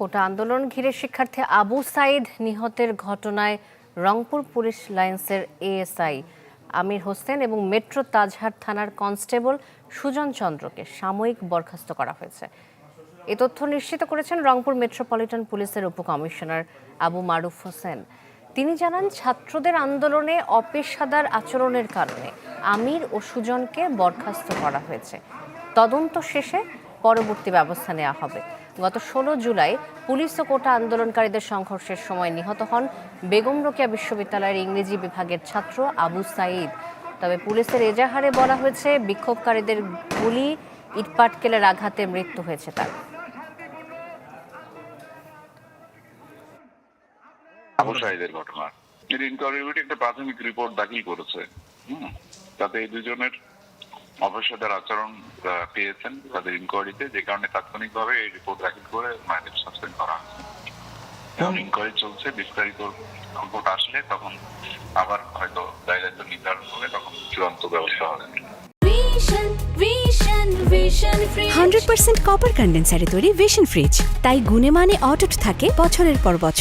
কোটা আন্দোলন ঘিরে শিক্ষার্থী আবু সাইদ নিহতের ঘটনায় রংপুর পুলিশ লাইন্সের এএসআই আমির হোসেন এবং মেট্রো তাজহাট থানার কনস্টেবল সুজন চন্দ্রকে সাময়িক বরখাস্ত করা হয়েছে। এ তথ্য নিশ্চিত করেছেন রংপুর মেট্রোপলিটন পুলিশের উপকমিশনার আবু মারুফ হোসেন। তিনি জানান, ছাত্রদের আন্দোলনে অপেশাদার আচরণের কারণে আমির ও সুজনকে বরখাস্ত করা হয়েছে। তদন্ত শেষে পরবর্তী ব্যবস্থা নেওয়া হবে। গত 16 জুলাই পুলিশ ও কোটা আন্দোলনকারীদের সংঘর্ষের সময় নিহত হন বেগম রোকেয়া বিশ্ববিদ্যালয়ের ইংরেজি বিভাগের ছাত্র আবু সাইদ। তবে পুলিশের এজাহারে বলা হয়েছে, বিক্ষোভকারীদের গুলি ইটপাটকেলের আঘাতে মৃত্যু হয়েছে তার। আবু সাইদের ঘটনা ইনকোয়ারি একটা প্রাথমিক রিপোর্ট দাখিল করেছে। তাতে এই দুজনের অপেশাদার আচরণ পেয়েছেন তাদের ইনকোয়ারিতে, যে কারণে তাৎক্ষণিকভাবে এই রিপোর্ট দাখিল করে মাইনের সাসপেন্ড করা হয়েছে। এখন ইনকোয়ারি চলছে, বিস্তারিত রিপোর্ট আসলে তখন আবার হয়তো দায়িত্ব নির্ধারণ করে তখন চূড়ান্ত ব্যবস্থা হবে। 100% কপার কন্ডেন্সারে তৈরি ভিশন ফ্রিজ, তাই গুণে মানে অটুট থাকে বছরের পর বছর।